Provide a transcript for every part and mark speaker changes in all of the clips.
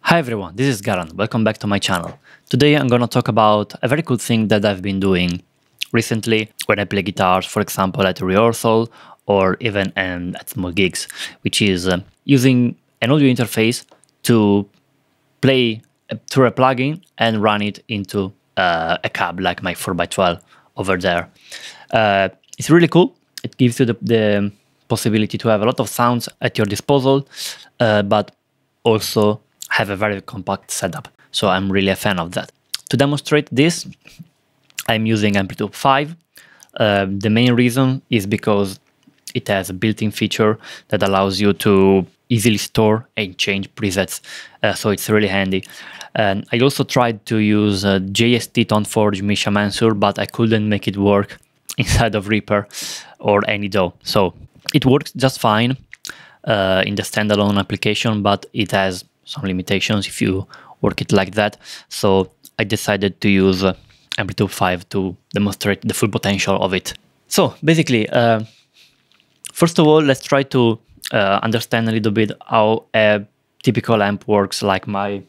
Speaker 1: Hi everyone, this is Garan. Welcome back to my channel. Today I'm gonna talk about a very cool thing that I've been doing recently when I play guitars, for example at a rehearsal or even at small gigs, which is using an audio interface to play through a plugin and run it into a cab like my 4x12 over there. It's really cool. It gives you the possibility to have a lot of sounds at your disposal, but also have a very compact setup. So I'm really a fan of that. To demonstrate this, I'm using Amplitube 5. The main reason is because it has a built-in feature that allows you to easily store and change presets. So it's really handy. And I also tried to use JST ToneForge Misha Mansur, but I couldn't make it work inside of Reaper or any DAW. So it works just fine in the standalone application, but it has some limitations if you work it like that. So I decided to use Amplitube 5 to demonstrate the full potential of it. So basically, first of all, let's try to understand a little bit how a typical amp works, like my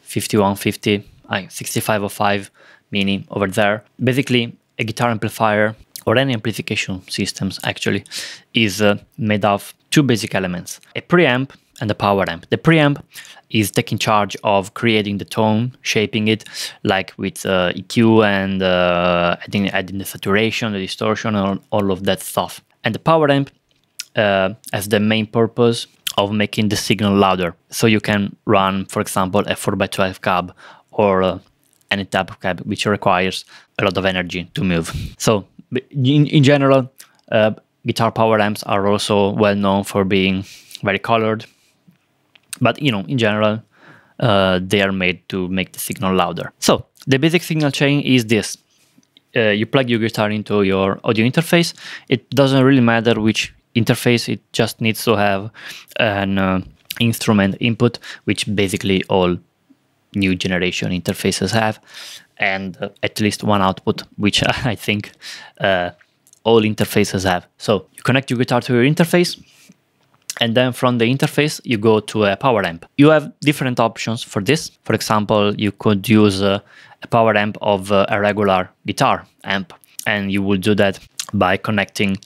Speaker 1: 5150, 6505 Mini over there. Basically, a guitar amplifier or any amplification systems actually is made of two basic elements: a preamp and a power amp. The preamp is taking charge of creating the tone, shaping it, like with EQ and adding the saturation, the distortion, and all of that stuff. And the power amp has the main purpose of making the signal louder. So you can run, for example, a 4x12 cab or any type of cab which requires a lot of energy to move. So in general, guitar power amps are also well known for being very colored. But, you know, in general, they are made to make the signal louder. So the basic signal chain is this. You plug your guitar into your audio interface. It doesn't really matter which interface. It just needs to have an instrument input, which basically all new generation interfaces have, and at least one output, which I think all interfaces have. So you connect your guitar to your interface, and then from the interface, you go to a power amp. You have different options for this. For example, you could use a power amp of a regular guitar amp, and you will do that by connecting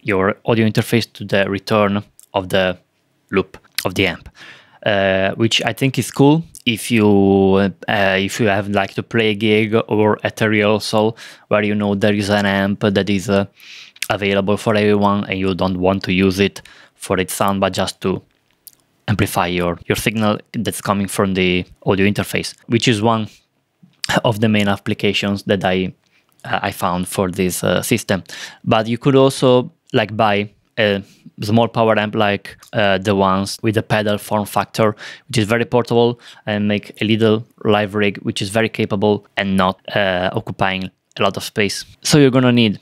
Speaker 1: your audio interface to the return of the loop of the amp, which I think is cool if you have like to play a gig or at a rehearsal where you know there is an amp that is available for everyone and you don't want to use it for its sound, but just to amplify your signal that's coming from the audio interface, which is one of the main applications that I found for this system. But you could also like buy a small power amp like the ones with the pedal form factor, which is very portable, and make a little live rig which is very capable and not occupying a lot of space. So you're gonna need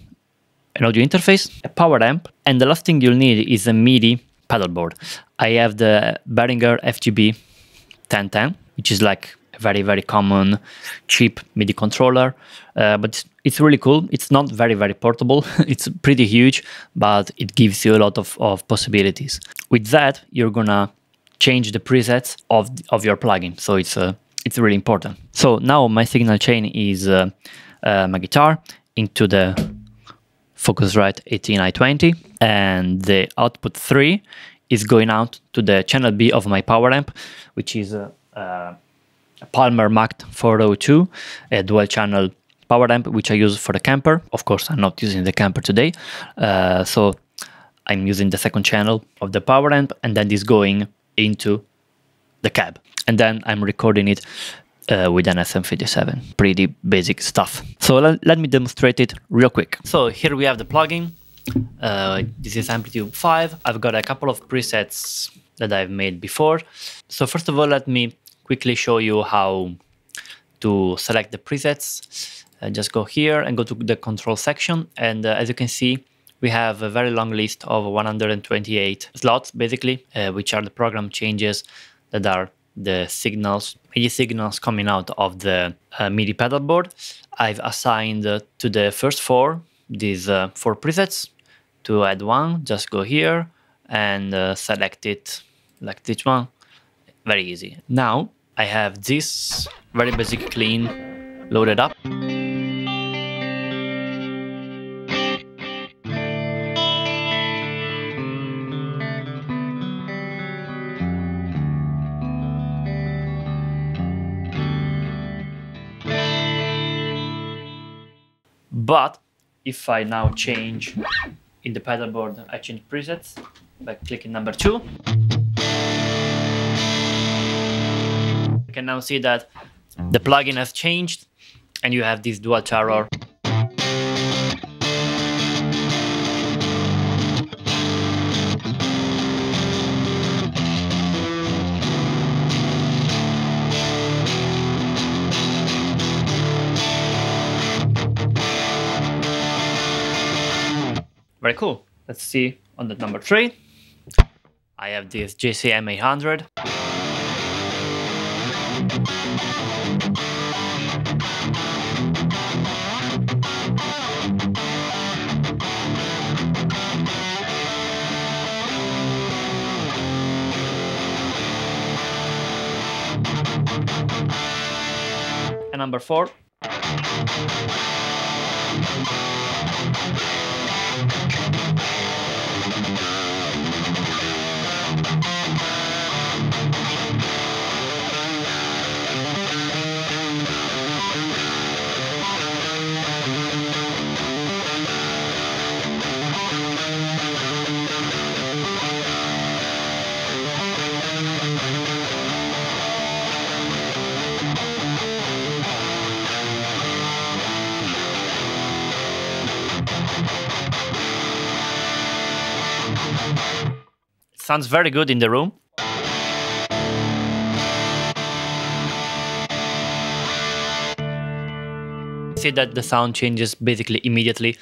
Speaker 1: an audio interface, a power amp, and the last thing you'll need is a MIDI pedal board. I have the Behringer FGB 1010, which is like a very, very common cheap MIDI controller, but it's really cool. It's not very, very portable. It's pretty huge, but it gives you a lot of possibilities. With that, you're gonna change the presets of your plugin, so it's really important. So now my signal chain is my guitar into the Focusrite 18i20, and the output 3 is going out to the channel B of my power amp, which is a Palmer Mac 402, a dual channel power amp which I use for the camper. Of course, I'm not using the camper today, so I'm using the second channel of the power amp, and then this going into the cab, and then I'm recording it with an SM57. Pretty basic stuff. So let me demonstrate it real quick. So here we have the plugin. This is Amplitube 5. I've got a couple of presets that I've made before. So first of all, let me quickly show you how to select the presets. Just go here and go to the control section, and as you can see, we have a very long list of 128 slots, basically, which are the program changes that are the signals, MIDI signals coming out of the MIDI pedal board. I've assigned to the first four, these 4 presets. To add one, just go here and select it like this one, very easy. Now I have this very basic clean loaded up. But if I now change in the pedalboard, I change presets by clicking number 2. You can now see that the plugin has changed and you have this dual terror. Very cool. Let's see on the number 3. I have this JCM 800. And number 4. Sounds very good in the room. See that the sound changes basically immediately.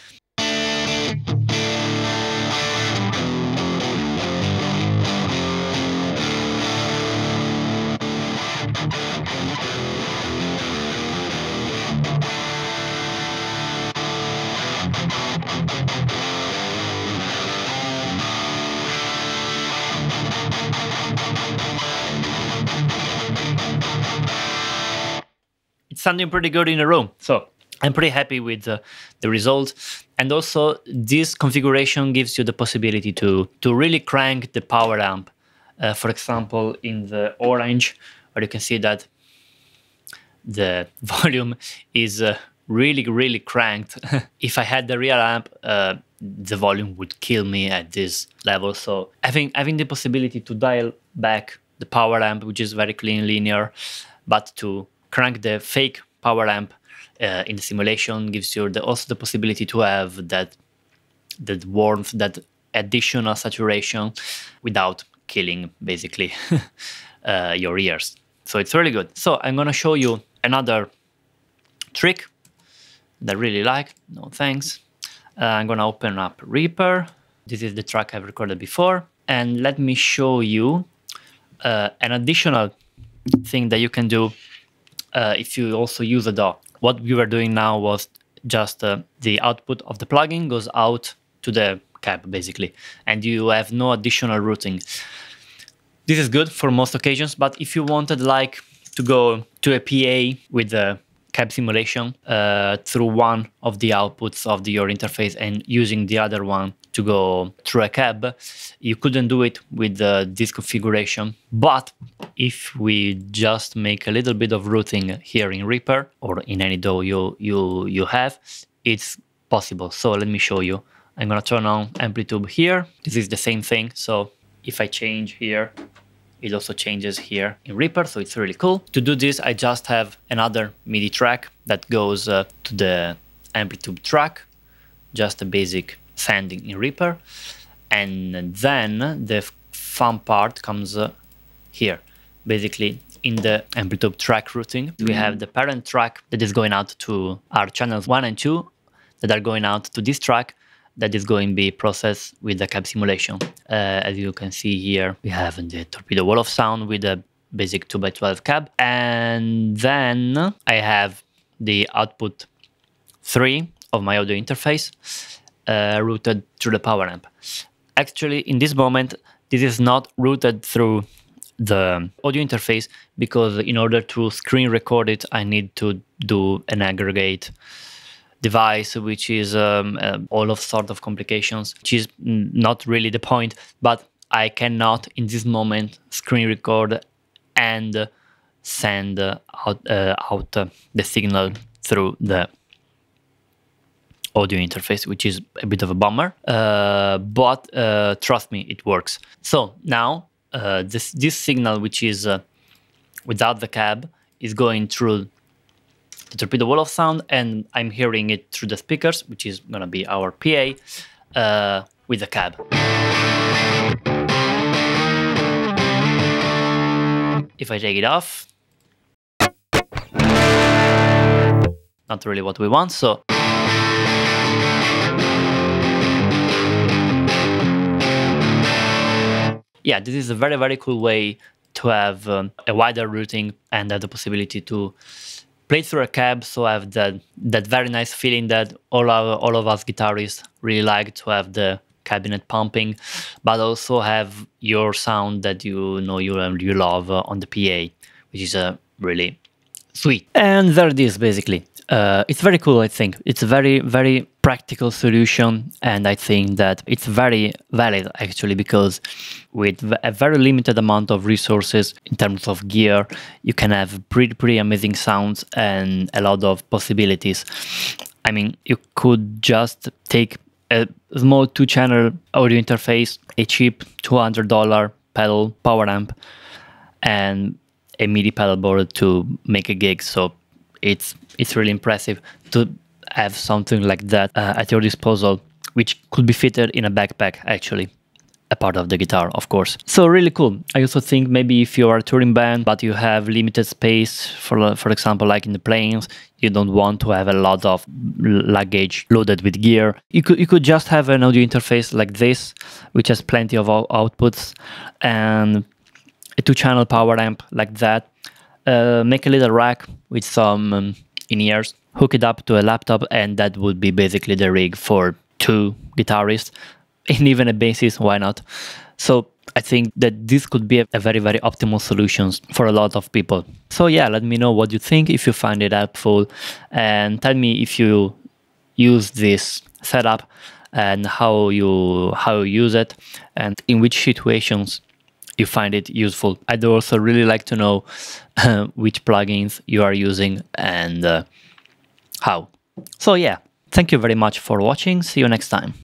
Speaker 1: It's sounding pretty good in the room, so I'm pretty happy with the result. And also this configuration gives you the possibility to really crank the power amp. For example, in the orange, where you can see that the volume is really cranked. If I had the real amp, the volume would kill me at this level. So having the possibility to dial back the power amp, which is very clean, linear, but to crank the fake power amp in the simulation gives you also the possibility to have that warmth, that additional saturation without killing basically your ears. So it's really good. So I'm gonna show you another trick that I really like. No thanks. I'm gonna open up Reaper. This is the track I've recorded before, and let me show you an additional thing that you can do if you also use a DAW. What we were doing now was just the output of the plugin goes out to the cab basically, and you have no additional routing. This is good for most occasions, but if you wanted like to go to a PA with the cab simulation through one of the outputs of your interface and using the other one to go through a cab, you couldn't do it with this configuration. But if we just make a little bit of routing here in Reaper or in any DAW you have, it's possible. So let me show you. I'm gonna turn on Amplitube here. This is the same thing. So if I change here, it also changes here in Reaper, so it's really cool. To do this, I just have another MIDI track that goes to the Amplitube track, just a basic sending in Reaper. And then the fun part comes here. Basically, in the Amplitube track routing, we have the parent track that is going out to our channels 1 and 2 that are going out to this track that is going to be processed with the cab simulation. As you can see here, we have the torpedo wall of sound with a basic 2x12 cab. And then I have the output 3 of my audio interface routed through the power amp. Actually, in this moment, this is not routed through the audio interface, because in order to screen record it, I need to do an aggregate device, which is all of sort of complications, which is not really the point. But I cannot in this moment screen record and send out the signal through the audio interface, which is a bit of a bummer, but trust me, it works. So now this signal, which is without the cab, is going through the torpedo wall of sound, and I'm hearing it through the speakers, which is gonna be our PA, with the cab. If I take it off, not really what we want, so yeah, this is a very, very cool way to have a wider routing and have the possibility to play through a cab, so I have that very nice feeling that all of us guitarists really like, to have the cabinet pumping, but also have your sound that you know you love on the PA, which is really sweet. And there it is, basically. It's very cool, I think. It's a very, very practical solution, and I think that it's very valid, actually, because with a very limited amount of resources in terms of gear, you can have pretty amazing sounds and a lot of possibilities. I mean, you could just take a small 2-channel audio interface, a cheap $200 pedal power amp, and a MIDI pedal board to make a gig. So it's really impressive to have something like that at your disposal, which could be fitted in a backpack, actually, a part of the guitar, of course. So really cool. I also think maybe if you are a touring band but you have limited space, for example, like in the planes, you don't want to have a lot of luggage loaded with gear, you could just have an audio interface like this, which has plenty of outputs, and a 2-channel power amp like that. Make a little rack with some in-ears, hook it up to a laptop, and that would be basically the rig for 2 guitarists, and even a bassist, why not? So I think that this could be a very, very optimal solution for a lot of people. So yeah, let me know what you think, if you find it helpful, and tell me if you use this setup and how you use it, and in which situations you find it useful. I'd also really like to know which plugins you are using and how. So yeah, thank you very much for watching. See you next time.